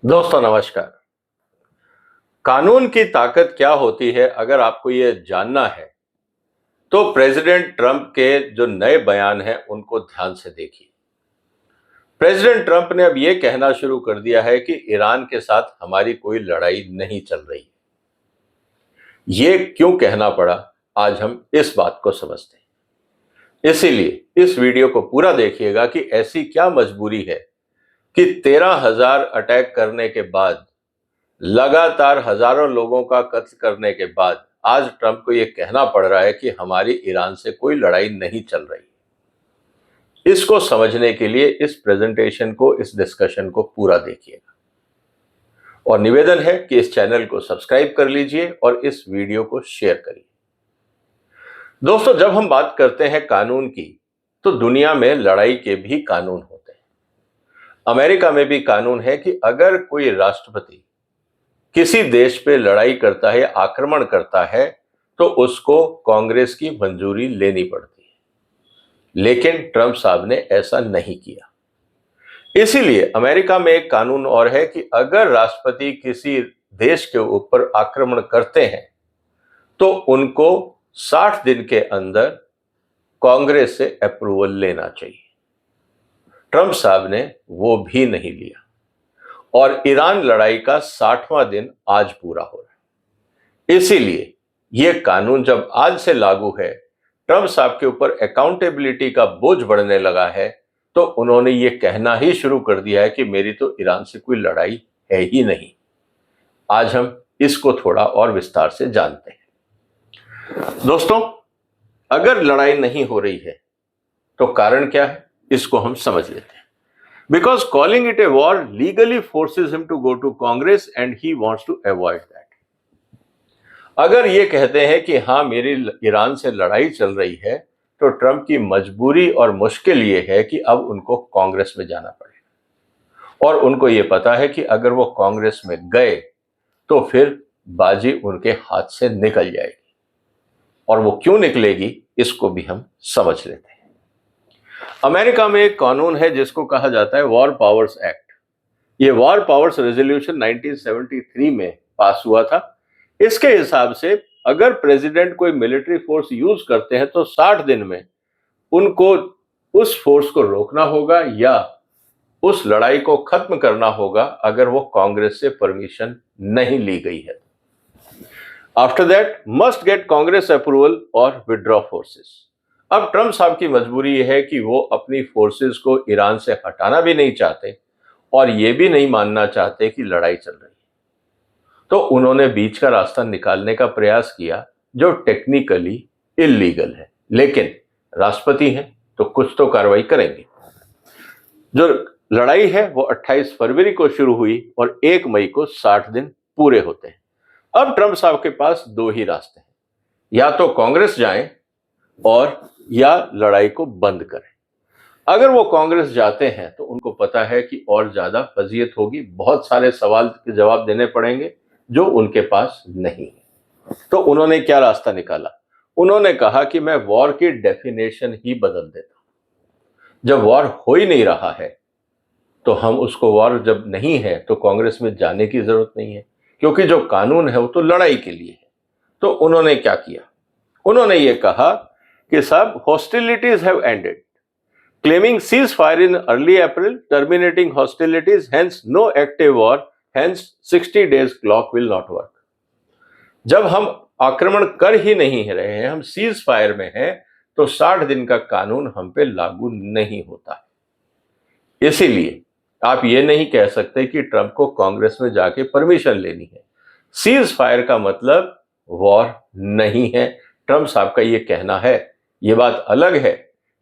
दोस्तों नमस्कार। कानून की ताकत क्या होती है अगर आपको ये जानना है तो प्रेसिडेंट ट्रंप के जो नए बयान हैं उनको ध्यान से देखिए। प्रेसिडेंट ट्रंप ने अब ये कहना शुरू कर दिया है कि ईरान के साथ हमारी कोई लड़ाई नहीं चल रही। ये क्यों कहना पड़ा, आज हम इस बात को समझते हैं। इसीलिए इस वीडियो को पूरा देखिएगा कि ऐसी क्या मजबूरी है कि 13,000 अटैक करने के बाद, लगातार हजारों लोगों का कत्ल करने के बाद आज ट्रंप को यह कहना पड़ रहा है कि हमारी ईरान से कोई लड़ाई नहीं चल रही। इसको समझने के लिए इस प्रेजेंटेशन को, इस डिस्कशन को पूरा देखिएगा और निवेदन है कि इस चैनल को सब्सक्राइब कर लीजिए और इस वीडियो को शेयर करिए। दोस्तों, जब हम बात करते हैं कानून की तो दुनिया में लड़ाई के भी कानून होते हैं। अमेरिका में भी कानून है कि अगर कोई राष्ट्रपति किसी देश पे लड़ाई करता है, आक्रमण करता है, तो उसको कांग्रेस की मंजूरी लेनी पड़ती है। लेकिन ट्रंप साहब ने ऐसा नहीं किया। इसीलिए अमेरिका में एक कानून और है कि अगर राष्ट्रपति किसी देश के ऊपर आक्रमण करते हैं तो उनको 60 दिन के अंदर कांग्रेस से अप्रूवल लेना चाहिए। ट्रंप साहब ने वो भी नहीं लिया और ईरान लड़ाई का 60वां दिन आज पूरा हो रहा है। इसीलिए यह कानून जब आज से लागू है, ट्रंप साहब के ऊपर अकाउंटेबिलिटी का बोझ बढ़ने लगा है, तो उन्होंने ये कहना ही शुरू कर दिया है कि मेरी तो ईरान से कोई लड़ाई है ही नहीं। आज हम इसको थोड़ा और विस्तार से जानते हैं। दोस्तों, अगर लड़ाई नहीं हो रही है तो कारण क्या है, इसको हम समझ लेते हैं। Because calling it a war legally forces him to go to Congress and he wants to avoid that. अगर ये कहते हैं कि हाँ मेरी ईरान से लड़ाई चल रही है, तो ट्रंप की मजबूरी और मुश्किल ये है कि अब उनको कांग्रेस में जाना पड़ेगा और उनको ये पता है कि अगर वो कांग्रेस में गए तो फिर बाजी उनके हाथ से निकल जाएगी। और वो क्यों निकलेगी, इसको भी हम समझ लेते हैं। अमेरिका में एक कानून है जिसको कहा जाता है वॉर पावर्स एक्ट। ये वॉर पावर्स रेजोल्यूशन 1973 में पास हुआ था। इसके हिसाब से अगर प्रेसिडेंट कोई मिलिट्री फोर्स यूज करते हैं तो 60 दिन में उनको उस फोर्स को रोकना होगा या उस लड़ाई को खत्म करना होगा अगर वो कांग्रेस से परमिशन नहीं ली गई है। After that must get Congress approval और विड्रॉ फोर्सेस। अब ट्रंप साहब की मजबूरी यह है कि वो अपनी फोर्सेस को ईरान से हटाना भी नहीं चाहते और ये भी नहीं मानना चाहते कि लड़ाई चल रही है। तो उन्होंने बीच का रास्ता निकालने का प्रयास किया जो टेक्निकली इल्लीगल है, लेकिन राष्ट्रपति हैं तो कुछ तो कार्रवाई करेंगे। जो लड़ाई है वो 28 फरवरी को शुरू हुई और 1 मई को 60 दिन पूरे होते हैं। अब ट्रंप साहब के पास दो ही रास्ते हैं, या तो कांग्रेस जाएं और या लड़ाई को बंद करें। अगर वो कांग्रेस जाते हैं तो उनको पता है कि और ज्यादा फजीयत होगी, बहुत सारे सवाल के जवाब देने पड़ेंगे जो उनके पास नहीं है। तो उन्होंने क्या रास्ता निकाला? उन्होंने कहा कि मैं वॉर की डेफिनेशन ही बदल देता हूं। जब वॉर हो ही नहीं रहा है तो हम उसको, वॉर जब नहीं है तो कांग्रेस में जाने की जरूरत नहीं है, क्योंकि जो कानून है वो तो लड़ाई के लिए है। तो उन्होंने क्या किया? उन्होंने ये कहा कि साहब, hostilities have ended, claiming ceasefire in early April, terminating hostilities, hence no active war, hence 60 days clock will not work. जब हम आक्रमण कर ही नहीं रहे हैं, हम सीज फायर में हैं, तो 60 दिन का कानून हम पे लागू नहीं होता है। इसीलिए आप ये नहीं कह सकते कि ट्रंप को कांग्रेस में जाके परमिशन लेनी है। सीज फायर का मतलब वॉर नहीं है, ट्रंप साहब का ये कहना है। ये बात अलग है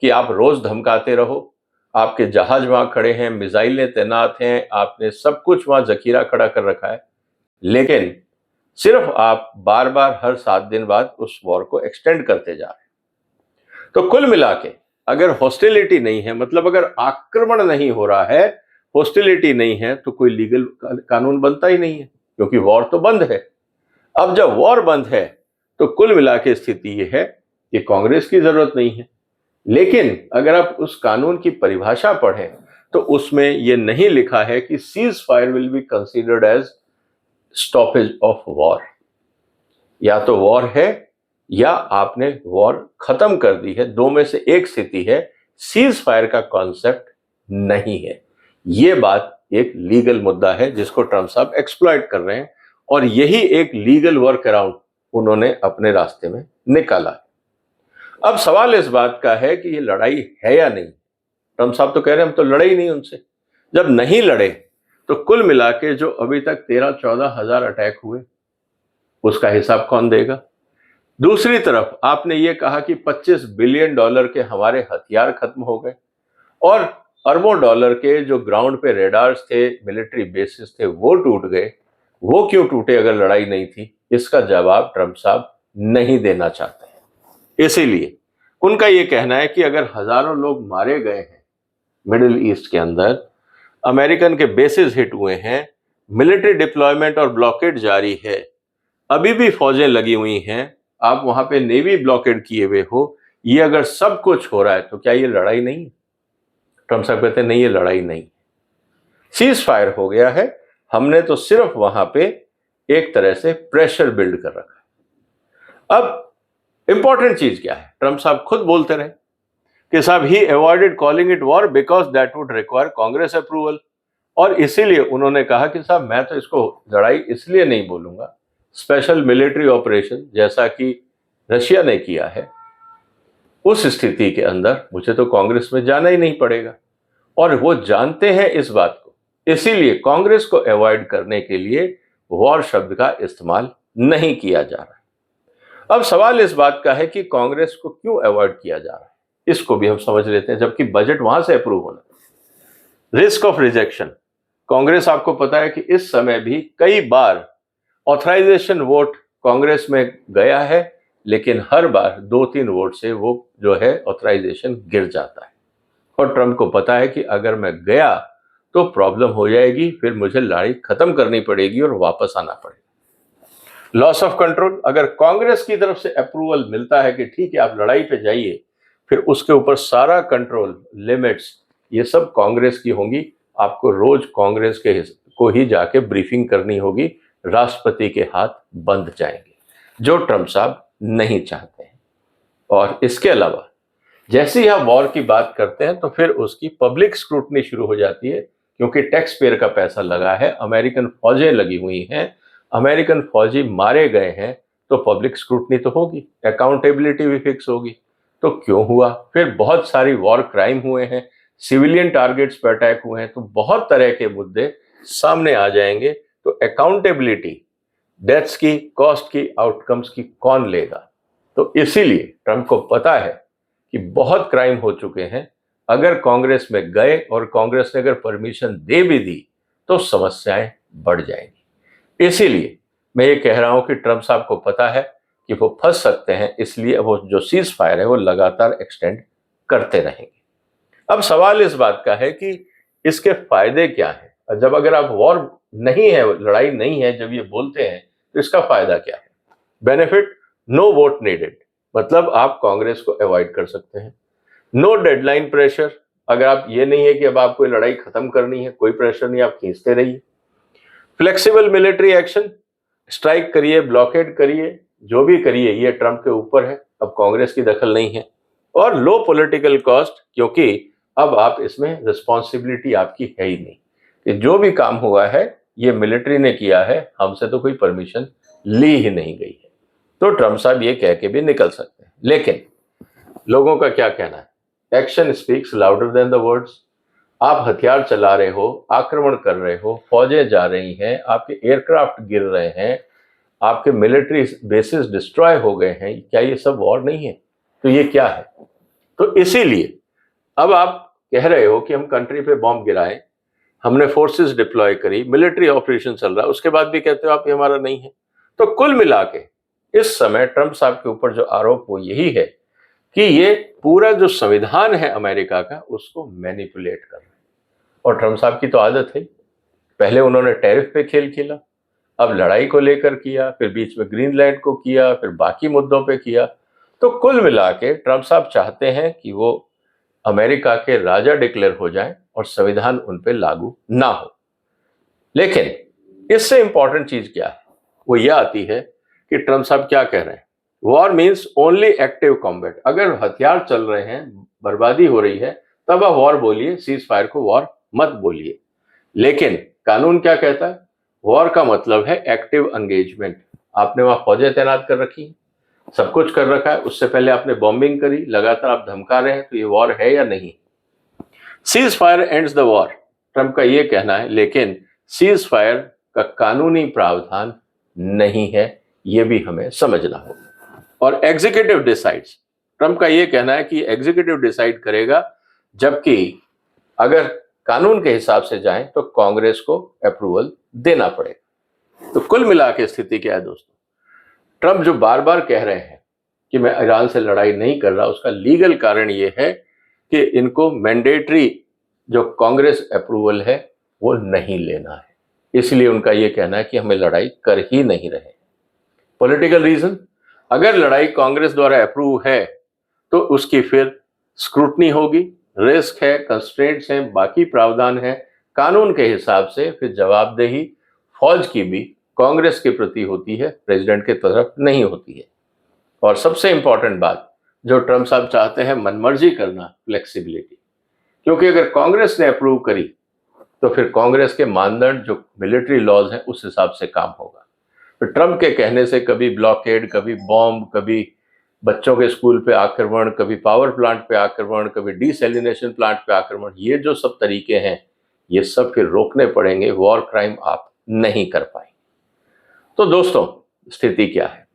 कि आप रोज धमकाते रहो, आपके जहाज वहां खड़े हैं, मिसाइलें तैनात हैं, आपने सब कुछ वहां जखीरा खड़ा कर रखा है, लेकिन सिर्फ आप बार बार हर 7 दिन बाद उस वॉर को एक्सटेंड करते जा रहे हैं। तो कुल मिला के अगर हॉस्टिलिटी नहीं है, मतलब अगर आक्रमण नहीं हो रहा है, हॉस्टिलिटी नहीं है, तो कोई लीगल कानून बनता ही नहीं है, क्योंकि वॉर तो बंद है। अब जब वॉर बंद है तो कुल मिला के स्थिति यह है कि कांग्रेस की जरूरत नहीं है। लेकिन अगर आप उस कानून की परिभाषा पढ़ें तो उसमें ये नहीं लिखा है कि ceasefire will be considered as stoppage of war. या तो वॉर है या आपने वॉर खत्म कर दी है, दो में से एक स्थिति है। सीज फायर का कॉन्सेप्ट नहीं है। ये बात एक लीगल मुद्दा है जिसको ट्रम्प साहब एक्सप्लॉइट कर रहे हैं, और यही एक लीगल वर्क अराउंड उन्होंने अपने रास्ते में निकाला है। अब सवाल इस बात का है कि ये लड़ाई है या नहीं। ट्रम्प साहब तो कह रहे हैं हम तो लड़े ही नहीं उनसे। जब नहीं लड़े तो कुल मिला के जो अभी तक 13-14 हजार अटैक हुए उसका हिसाब कौन देगा? दूसरी तरफ आपने ये कहा कि $25 बिलियन के हमारे हथियार खत्म हो गए, और अरबों डॉलर के जो ग्राउंड पे रेडार्स थे, मिलिट्री बेसिस थे, वो टूट गए। वो क्यों टूटे अगर लड़ाई नहीं थी? इसका जवाब ट्रम्प साहब नहीं देना चाहते हैं। इसीलिए उनका ये कहना है कि अगर हजारों लोग मारे गए हैं मिडिल ईस्ट के अंदर, अमेरिकन के बेसिस हिट हुए हैं, मिलिट्री डिप्लॉयमेंट और ब्लॉकेड जारी है, अभी भी फौजें लगी हुई हैं, आप वहां पे नेवी ब्लॉकेड किए हुए हो, ये अगर सब कुछ हो रहा है तो क्या ये लड़ाई नहीं? ट्रम्प साहब कहते हैं नहीं, ये लड़ाई नहीं, सीज फायर हो गया है, हमने तो सिर्फ वहां पे एक तरह से प्रेशर बिल्ड कर रखा है। अब इंपॉर्टेंट चीज क्या है? ट्रम्प साहब खुद बोलते रहे कि साहब ही avoided calling it war because that would require Congress approval, और इसीलिए उन्होंने कहा कि साहब मैं तो इसको लड़ाई इसलिए नहीं बोलूंगा, स्पेशल मिलिट्री ऑपरेशन जैसा कि रशिया ने किया है, उस स्थिति के अंदर मुझे तो कांग्रेस में जाना ही नहीं पड़ेगा। और वो जानते हैं इस बात को, इसीलिए कांग्रेस को अवॉइड करने के लिए वॉर शब्द का इस्तेमाल नहीं किया जा रहा है। अब सवाल इस बात का है कि कांग्रेस को क्यों अवॉइड किया जा रहा है, इसको भी हम समझ लेते हैं। जबकि बजट वहां से अप्रूव होना, रिस्क ऑफ रिजेक्शन, कांग्रेस आपको पता है कि इस समय भी कई बार ऑथराइजेशन वोट कांग्रेस में गया है, लेकिन हर बार 2-3 वोट से वो जो है ऑथराइजेशन गिर जाता है। और ट्रम्प को पता है कि अगर मैं गया तो प्रॉब्लम हो जाएगी, फिर मुझे लड़ाई खत्म करनी पड़ेगी और वापस आना पड़ेगा। लॉस ऑफ कंट्रोल, अगर कांग्रेस की तरफ से अप्रूवल मिलता है कि ठीक है आप लड़ाई पे जाइए, फिर उसके ऊपर सारा कंट्रोल, लिमिट्स, ये सब कांग्रेस की होंगी। आपको रोज कांग्रेस के को ही जाके ब्रीफिंग करनी होगी, राष्ट्रपति के हाथ बंद जाएंगे, जो ट्रम्प साहब नहीं चाहते हैं। और इसके अलावा जैसे ही आप वॉर की बात करते हैं तो फिर उसकी पब्लिक स्क्रूटनी शुरू हो जाती है, क्योंकि टैक्स पेयर का पैसा लगा है, अमेरिकन फौजें लगी हुई हैं, अमेरिकन फौजी मारे गए हैं, तो पब्लिक स्क्रूटनी तो होगी, अकाउंटेबिलिटी भी फिक्स होगी। तो क्यों हुआ? फिर बहुत सारी वॉर क्राइम हुए हैं, सिविलियन टारगेट्स पर अटैक हुए हैं, तो बहुत तरह के मुद्दे सामने आ जाएंगे। तो अकाउंटेबिलिटी, डेथ्स की, कॉस्ट की, आउटकम्स की कौन लेगा? तो इसीलिए ट्रम्प को पता है कि बहुत क्राइम हो चुके हैं, अगर कांग्रेस में गए और कांग्रेस ने अगर परमिशन दे भी दी तो समस्याएं बढ़ जाएंगी। इसीलिए मैं ये कह रहा हूं कि ट्रम्प साहब को पता है कि वो फंस सकते हैं, इसलिए वो जो सीज फायर है वो लगातार एक्सटेंड करते रहेंगे। अब सवाल इस बात का है कि इसके फायदे क्या है? जब अगर आप वॉर नहीं है, लड़ाई नहीं है, जब ये बोलते हैं तो इसका फायदा क्या है? बेनिफिट, नो वोट नीडेड, मतलब आप कांग्रेस को अवॉइड कर सकते हैं। नो डेडलाइन प्रेशर, अगर आप ये नहीं है कि अब आपको लड़ाई खत्म करनी है, कोई प्रेशर नहीं, आप खींचते रहिए। फ्लेक्सिबल मिलिट्री एक्शन, स्ट्राइक करिए, ब्लॉकेड करिए, जो भी करिए, ये ट्रम्प के ऊपर है, अब कांग्रेस की दखल नहीं है। और लो पॉलिटिकल कॉस्ट, क्योंकि अब आप इसमें रिस्पॉन्सिबिलिटी आपकी है ही नहीं, कि जो भी काम हुआ है ये मिलिट्री ने किया है, हमसे तो कोई परमिशन ली ही नहीं गई है। तो ट्रम्प साहब ये कह के भी निकल सकते हैं। लेकिन लोगों का क्या कहना है? Action speaks louder than the words. आप हथियार चला रहे हो, आक्रमण कर रहे हो, फौजें जा रही हैं, आपके एयरक्राफ्ट गिर रहे हैं, आपके मिलिट्री बेसिस डिस्ट्रॉय हो गए हैं, क्या ये सब वॉर नहीं है? तो ये क्या है? तो इसीलिए अब आप कह रहे हो कि हम कंट्री पे बॉम्ब गिराएं, हमने फोर्सेस डिप्लॉय करी, मिलिट्री ऑपरेशन चल रहा है, उसके बाद भी कहते हो आप ये हमारा नहीं है। तो कुल मिला के इस समय ट्रम्प साहब के ऊपर जो आरोप वो यही है कि ये पूरा जो संविधान है अमेरिका का, उसको मैनिपुलेट कर रहे हैं। और ट्रम्प साहब की तो आदत है, पहले उन्होंने टैरिफ पे खेल खेला, अब लड़ाई को लेकर किया, फिर बीच में ग्रीनलैंड को किया, फिर बाकी मुद्दों पे किया। तो कुल मिला के ट्रम्प साहब चाहते हैं कि वो अमेरिका के राजा डिक्लेयर हो जाएं और संविधान उन पे लागू ना हो। लेकिन इससे इंपॉर्टेंट चीज क्या है, वो यह आती है कि ट्रम्प साहब क्या कह रहे हैं, war means only active combat. अगर हथियार चल रहे हैं, बर्बादी हो रही है, तब आप वॉर बोलिए, सीज फायर को वॉर मत बोलिए। लेकिन कानून क्या कहता है, वॉर का मतलब है एक्टिव एंगेजमेंट। आपने वहां फौजें तैनात कर रखी, सब कुछ कर रखा है, उससे पहले आपने बॉम्बिंग करी, लगातार आप धमका रहे हैं, तो ये वॉर है या नहीं। Cease fire ends the war, Trump का ये कहना है, लेकिन सीज फायर का कानूनी प्रावधान नहीं है, ये भी हमें समझना होगा। और एग्जीक्यूटिव डिसाइड्स, ट्रंप का ये कहना है कि एग्जीक्यूटिव डिसाइड करेगा, जबकि अगर कानून के हिसाब से जाएं तो कांग्रेस को अप्रूवल देना पड़ेगा। तो कुल मिला के स्थिति क्या है दोस्तों, ट्रंप जो बार बार कह रहे हैं कि मैं ईरान से लड़ाई नहीं कर रहा, उसका लीगल कारण ये है कि इनको मैंडेटरी जो कांग्रेस अप्रूवल है वो नहीं लेना है, इसलिए उनका ये कहना है कि हमें लड़ाई कर ही नहीं रहे। पॉलिटिकल रीजन, अगर लड़ाई कांग्रेस द्वारा अप्रूव है तो उसकी फिर स्क्रूटनी होगी, रिस्क है, कंस्ट्रेंट्स हैं, बाकी प्रावधान है, कानून के हिसाब से फिर जवाबदेही फौज की भी कांग्रेस के प्रति होती है, प्रेसिडेंट के तरफ नहीं होती है। और सबसे इंपॉर्टेंट बात जो ट्रंप साहब चाहते हैं, मनमर्जी करना, फ्लेक्सिबिलिटी। क्योंकि अगर कांग्रेस ने अप्रूव करी तो फिर कांग्रेस के मानदंड जो मिलिट्री लॉज हैं उस हिसाब से काम होगा। फिर ट्रंप के कहने से कभी ब्लॉकेड, कभी बॉम्ब, कभी बच्चों के स्कूल पे आक्रमण, कभी पावर प्लांट पे आक्रमण, कभी डिसैलिनेशन प्लांट पे आक्रमण, ये जो सब तरीके हैं ये सब फिर रोकने पड़ेंगे, वॉर क्राइम आप नहीं कर पाएंगे। तो दोस्तों स्थिति क्या है,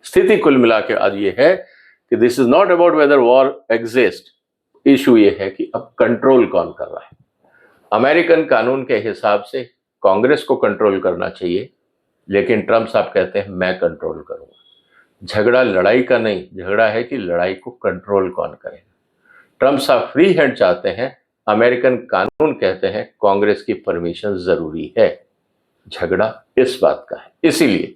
स्थिति कुल मिला के आज ये है कि this is not about whether war exist, issue ये है कि अब कंट्रोल कौन कर रहा है। अमेरिकन कानून के हिसाब से कांग्रेस को कंट्रोल करना चाहिए, लेकिन ट्रंप साहब कहते हैं मैं कंट्रोल करूंगा। झगड़ा लड़ाई का नहीं, झगड़ा है कि लड़ाई को कंट्रोल कौन करेगा। ट्रंप साहब फ्री हैंड चाहते हैं, अमेरिकन कानून कहते हैं कांग्रेस की परमिशन जरूरी है। झगड़ा इस बात का है, इसीलिए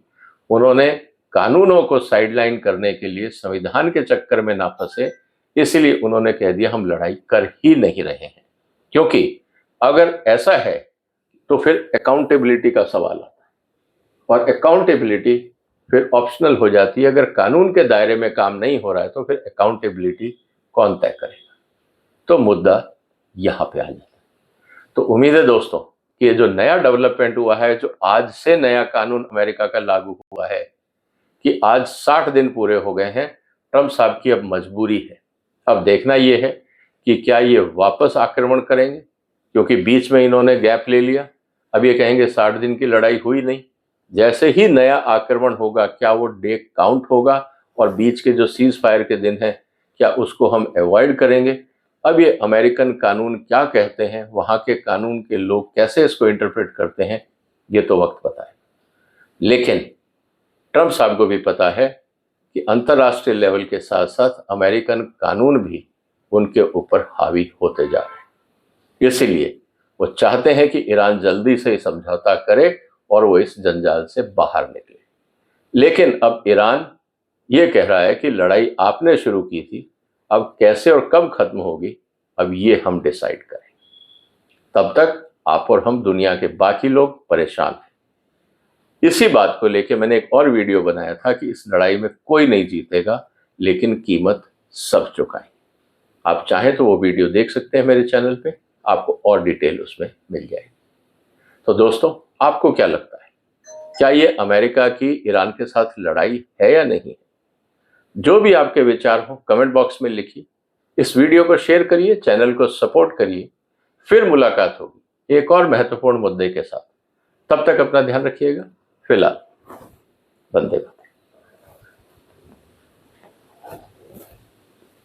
उन्होंने कानूनों को साइडलाइन करने के लिए, संविधान के चक्कर में ना फंसे, इसीलिए उन्होंने कह दिया हम लड़ाई कर ही नहीं रहे हैं। क्योंकि अगर ऐसा है तो फिर अकाउंटेबिलिटी का सवाल आता है, और अकाउंटेबिलिटी फिर ऑप्शनल हो जाती है। अगर कानून के दायरे में काम नहीं हो रहा है तो फिर अकाउंटेबिलिटी कौन तय करेगा, तो मुद्दा यहां पे आ जाता है। तो उम्मीद है दोस्तों कि ये जो नया डेवलपमेंट हुआ है, जो आज से नया कानून अमेरिका का लागू हुआ है, कि आज 60 दिन पूरे हो गए हैं, ट्रंप साहब की अब मजबूरी है। अब देखना यह है कि क्या ये वापस आक्रमण करेंगे, क्योंकि बीच में इन्होंने गैप ले लिया। अब ये कहेंगे 60 दिन की लड़ाई हुई नहीं, जैसे ही नया आक्रमण होगा क्या वो डे काउंट होगा, और बीच के जो सीज फायर के दिन हैं क्या उसको हम अवॉइड करेंगे। अब ये अमेरिकन कानून क्या कहते हैं, वहां के कानून के लोग कैसे इसको इंटरप्रेट करते हैं, ये तो वक्त बताए। लेकिन ट्रंप साहब को भी पता है कि अंतर्राष्ट्रीय लेवल के साथ साथ अमेरिकन कानून भी उनके ऊपर हावी होते जा रहे हैं, इसीलिए वो चाहते हैं कि ईरान जल्दी से समझौता करे और वो इस जंजाल से बाहर निकले। लेकिन अब ईरान ये कह रहा है कि लड़ाई आपने शुरू की थी, अब कैसे और कब खत्म होगी अब ये हम डिसाइड करें। तब तक आप और हम, दुनिया के बाकी लोग परेशान हैं। इसी बात को लेकर मैंने एक और वीडियो बनाया था कि इस लड़ाई में कोई नहीं जीतेगा, लेकिन कीमत सब चुकाएंगे। आप चाहें तो वो वीडियो देख सकते हैं मेरे चैनल पे, आपको और डिटेल उसमें मिल जाएगी। तो दोस्तों आपको क्या लगता है, क्या ये अमेरिका की ईरान के साथ लड़ाई है या नहीं है? जो भी आपके विचार हो कमेंट बॉक्स में लिखिए, इस वीडियो को शेयर करिए, चैनल को सपोर्ट करिए। फिर मुलाकात होगी एक और महत्वपूर्ण मुद्दे के साथ। तब तक अपना ध्यान रखिएगा। फिलहाल वंदे मातरम।